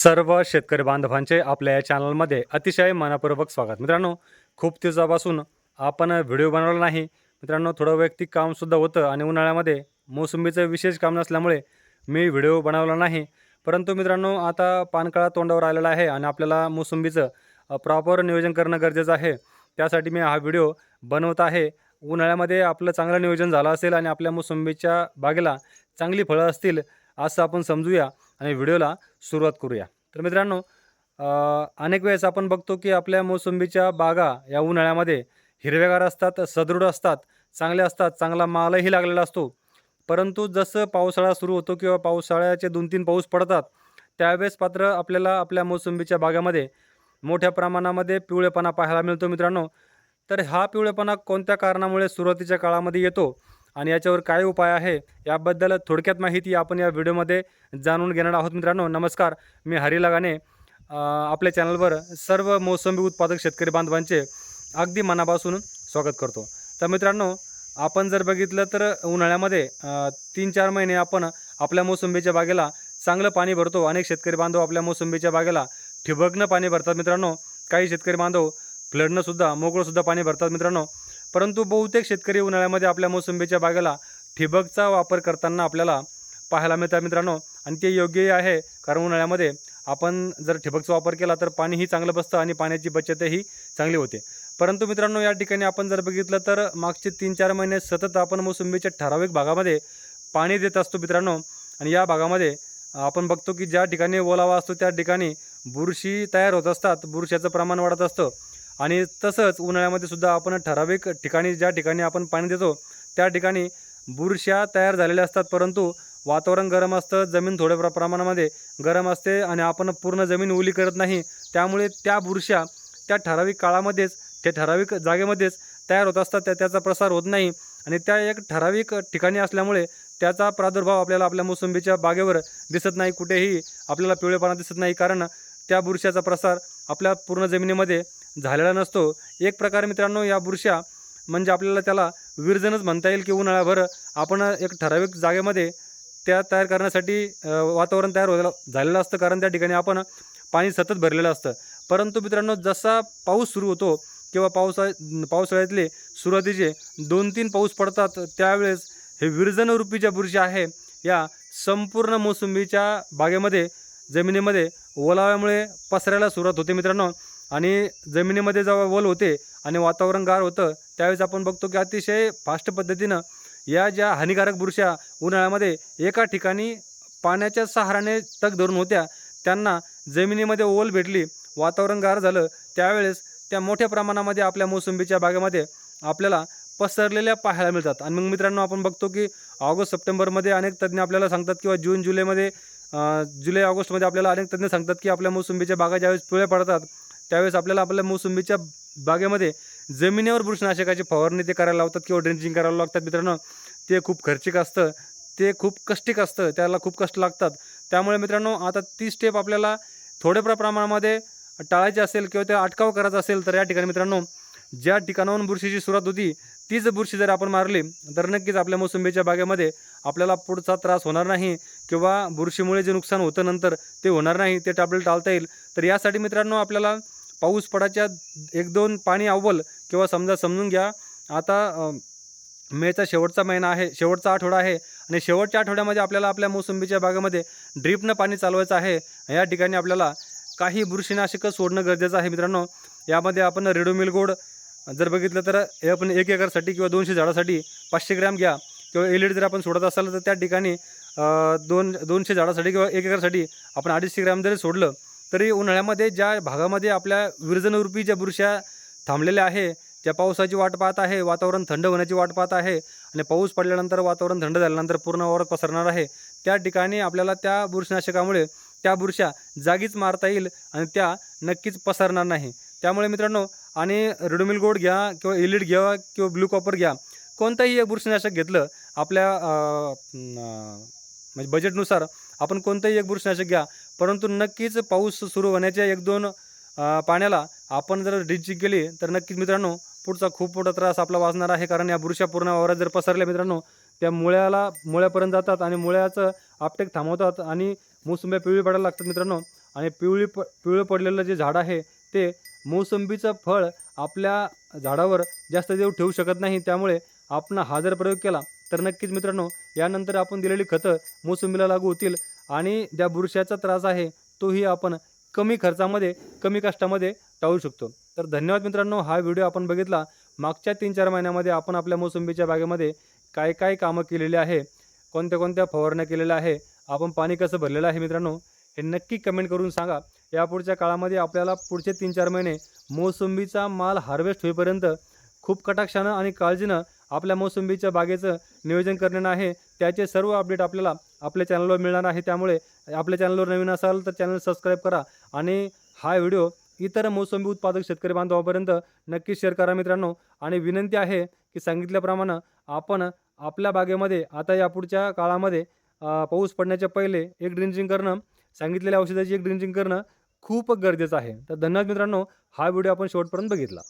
सर्व शेतकरी बांधवांचे आपल्या या चॅनलमध्ये अतिशय मनपूर्वक स्वागत. मित्रांनो, खूप दिवसापासून आपण व्हिडिओ बनवला नाही. मित्रांनो, थोडं वैयक्तिक कामसुद्धा होतं आणि उन्हाळ्यामध्ये मोसंबीचं विशेष काम नसल्यामुळे मी व्हिडिओ बनवला नाही. परंतु मित्रांनो, आता पानकाळा तोंडावर आलेला आहे आणि आपल्याला मोसंबीचं प्रॉपर नियोजन करणं गरजेचं आहे. त्यासाठी मी हा व्हिडिओ बनवत आहे. उन्हाळ्यामध्ये आपलं चांगलं नियोजन झालं असेल आणि आपल्या मोसंबीच्या बागेला चांगली फळं असतील असं आपण समजूया आणि व्हिडिओला सुरुवात करूया. तर मित्रांनो, अनेक वेळेस आपण बघतो की आपल्या मोसंबीच्या बागा या उन्हाळ्यामध्ये हिरवेगार असतात, सदृढ असतात, चांगल्या असतात, चांगला मालही लागलेला असतो. परंतु जसं पावसाळा सुरू होतो किंवा पावसाळ्याचे 2-3 पाऊस पडतात, त्यावेळेस मात्र आपल्याला आपल्या मोसंबीच्या बागेमध्ये मोठ्या प्रमाणामध्ये पिवळेपणा पाहायला मिळतो मित्रांनो. तर हा पिवळेपणा कोणत्या कारणामुळे सुरुवातीच्या काळामध्ये येतो आणि याच्यावर काय उपाय आहे, याबद्दल थोडक्यात माहिती आपण या व्हिडिओमध्ये जाणून घेणार आहोत. मित्रांनो नमस्कार, मी हरी लगाने. आपल्या चॅनलवर सर्व मोसंबी उत्पादक शेतकरी बांधवांचे अगदी मनापासून स्वागत करतो. तर मित्रांनो, आपण जर बघितलं तर उन्हाळ्यामध्ये 3-4 महिने आपण आपल्या मोसंबीच्या बागेला चांगलं पाणी भरतो. अनेक शेतकरी बांधव आपल्या मोसंबीच्या बागेला ठिबकनं पाणी भरतात मित्रांनो. काही शेतकरी बांधव फ्लडनंसुद्धा मोकळंसुद्धा पाणी भरतात मित्रांनो. परंतु बहुतेक शेतकरी उन्हाळ्यामध्ये आपल्या मोसंबीच्या बागेला ठिबकचा वापर करताना आपल्याला पाहायला मिळतात मित्रांनो. आणि ते योग्यही आहे, कारण उन्हाळ्यामध्ये आपण जर ठिबकचा वापर केला तर पाणीही चांगलं बसतं आणि पाण्याची बचतही चांगली होते. परंतु मित्रांनो, या ठिकाणी आपण जर बघितलं तर मागचे 3-4 महिने सतत आपण मोसंबीच्या ठराविक भागामध्ये पाणी देत असतो मित्रांनो. आणि या भागामध्ये आपण बघतो की ज्या ठिकाणी ओलावा असतो त्या ठिकाणी बुरशी तयार होत असतात, बुरशाचं प्रमाण वाढत असतं. आणि तसंच उन्हाळ्यामध्ये सुद्धा आपण ठराविक ठिकाणी ज्या ठिकाणी आपण पाणी देतो त्या ठिकाणी बुरश्या तयार झालेल्या असतात. परंतु वातावरण गरम असतं, जमीन थोड्या प्रमाणामध्ये गरम असते आणि आपण पूर्ण जमीन ओली करत नाही. त्यामुळे त्या बुरश्या त्या ठराविक काळामध्येच, त्या ठराविक जागेमध्येच तयार होत असतात. त्याचा प्रसार होत नाही आणि त्या एक ठराविक ठिकाणी असल्यामुळे त्याचा प्रादुर्भाव आपल्याला आपल्या मोसंबीच्या बागेवर दिसत नाही. कुठेही आपल्याला पिवळेपणा दिसत नाही, कारण त्या बुरश्याचा प्रसार आपल्या पूर्ण जमिनीमध्ये झालेला नसतो. एक प्रकारे मित्रांनो, या बुरश्या म्हणजे आपल्याला त्याला विरजनच म्हणता येईल, की उन्हाळ्याभर आपण एक ठराविक जागेमध्ये त्या तयार करण्यासाठी वातावरण तयार झालेलं असतं, कारण त्या ठिकाणी आपण पाणी सतत भरलेलं असतं. परंतु मित्रांनो, जसा पाऊस सुरू होतो किंवा पावसाळ्यातले सुरुवातीचे 2-3 पाऊस पडतात, त्यावेळेस हे विरजनरूपी ज्या बुरशी आहे या संपूर्ण मोसंबीच्या बागेमध्ये, जमिनीमध्ये ओलाव्यामुळे पसरायला सुरुवात होते मित्रांनो. आणि जमिनीमध्ये जेव्हा ओल होते आणि वातावरण गार होतं, त्यावेळेस आपण बघतो की अतिशय फास्ट पद्धतीनं या ज्या हानिकारक बुरश्या उन्हाळ्यामध्ये एका ठिकाणी पाण्याच्या सहाराने तग धरून होत्या, त्यांना जमिनीमध्ये ओल भेटली, वातावरण गार झालं, त्यावेळेस त्या मोठ्या प्रमाणामध्ये आपल्या मोसंबीच्या बागेमध्ये आपल्याला पसरलेल्या पाहायला मिळतात. आणि मग मित्रांनो, आपण बघतो की ऑगस्ट सप्टेंबरमध्ये अनेक तज्ज्ञ आपल्याला सांगतात किंवा जून जुलैमध्ये जुलै ऑगस्टमध्ये आपल्याला अनेक तज्ज्ञ सांगतात की आपल्या मोसंबीच्या बागा ज्यावेळेस पिवळ्या पडतात त्यावेळेस आपल्याला आपल्या मोसंबीच्या बागेमध्ये जमिनीवर बुरशीनाशकाची फवारणी ते करायला लावतात किंवा ड्रेंचिंग करायला लागतात मित्रांनो. ते खूप खर्चिक असतं, ते खूप कष्टिक असतं, त्याला खूप कष्ट लागतात. त्यामुळे मित्रांनो, आता ती स्टेप आपल्याला थोड्या प्रमाणामध्ये टाळायची असेल किंवा ते अटकाव करायचा असेल तर या ठिकाणी मित्रांनो, ज्या ठिकाणाहून बुरशीची सुरुवात होती तीच बुरशी जर आपण मारली तर नक्कीच आपल्या मोसंबीच्या बागेमध्ये आपल्याला पुढचा त्रास होणार नाही किंवा बुरशीमुळे जे नुकसान होतं नंतर ते होणार नाही, ते आपल्याला टाळता येईल. तर यासाठी मित्रांनो, आपल्याला पाऊस पडायच्या 1-2 पाणी अव्वल किंवा समजून घ्या, आता मेचा शेवटचा महिना आहे, शेवटचा आठवडा आहे आणि शेवटच्या आठवड्यामध्ये आपल्याला आपल्या मोसंबीच्या बागेमध्ये ड्रीपनं पाणी चालवायचं आहे. या ठिकाणी आपल्याला काही बुरशीनाशकं सोडणं गरजेचं आहे मित्रांनो. यामध्ये आपण रेडोमिल गोल्ड जर बघितलं तर हे आपण 1 एकरसाठी किंवा 200 झाडासाठी 500 ग्रॅम घ्या. किंवा एलिड जर आपण सोडत असाल तर त्या ठिकाणी 200 झाडासाठी किंवा 1 एकरसाठी आपण 250 ग्रॅम जरी सोडलं तरी उन्हाळ्यामध्ये ज्या भागामध्ये आपल्या विरजनरूपी ज्या बुरश्या थांबलेल्या आहे, ज्या पावसाची वाट पाहत आहे, वातावरण थंड होण्याची वाट पाहत आहे आणि पाऊस पडल्यानंतर वातावरण थंड झाल्यानंतर पूर्ण वावरात पसरणार आहे, त्या ठिकाणी आपल्याला त्या बुरशीनाशकामुळे त्या बुरश्या जागीच मारता येईल आणि त्या नक्कीच पसरणार नाही. त्यामुळे मित्रांनो, आणि रेडोमिल गोल्ड घ्या किंवा एलिड घ्या किंवा ब्लू कॉपर घ्या, कोणतंही एक बुरशीनाशक घेतलं आपल्या म्हणजे बजेटनुसार आपण कोणतंही एक बुरशीनाशक घ्या, परंतु नक्कीच पाऊस सुरू होण्याच्या 1-2 पाण्याला आपण जर ड्रिंचिंग केली तर नक्कीच मित्रांनो पुढचा खूप मोठा त्रास आपला वाचणार आहे. कारण या बुरश्या पूर्ण वावरात जर पसरल्या मित्रांनो, त्या मुळ्यापर्यंत जातात आणि मुळ्याचं आपटेक थांबवतात आणि मोसंब्या पिवळी पडायला लागतात मित्रांनो. आणि पिवळं पडलेलं जे झाड आहे ते मोसंबीचं फळ आपल्या झाडावर जास्त दिवस ठेवू शकत नाही. त्यामुळे आपण हा जर प्रयोग केला तर नक्कीच मित्रांनो यानंतर आपण दिलेली खतं मोसंबीला लागू होतील आणि ज्या बुरशाचा त्रास आहे तोही आपण कमी खर्चामध्ये, कमी कष्टामध्ये टाळू शकतो. तर धन्यवाद मित्रांनो, हा व्हिडिओ आपण बघितला. मागच्या 3-4 महिन्यामध्ये आपण आपल्या मोसंबीच्या बागेमध्ये काय कामं केलेली आहे, कोणत्या फवारण्या केलेल्या आहे, आपण पाणी कसं भरलेलं आहे मित्रांनो, हे नक्की कमेंट करून सांगा. यापुढच्या काळामध्ये आपल्याला पुढचे 3-4 महिने मोसंबीचा माल हार्वेस्ट होईपर्यंत खूप कटाक्षानं आणि काळजीनं आपल्या मोसंबीच्या बागेचं नियोजन करणं आहे. त्याचे सर्व अपडेट आपल्याला आपल्या चॅनलवर मिळणार आहे. त्यामुळे आपल्या चॅनलवर नवीन असाल तर चॅनल सबस्क्राईब करा आणि हा व्हिडिओ इतर मोसंबी उत्पादक शेतकरी बांधवांपर्यंत नक्की शेअर करा मित्रांनो. आणि विनंती आहे की सांगितल्याप्रमाणे आपण आपल्या बागेमध्ये आता यापुढच्या काळामध्ये पाऊस पडण्याच्या पहिले एक ड्रिंचिंग करणं, सांगितलेल्या औषधाची एक ड्रिंचिंग करणं खूप गरजेचं आहे. तर धन्यवाद मित्रांनो, हा व्हिडिओ आपण शेवटपर्यंत बघितला.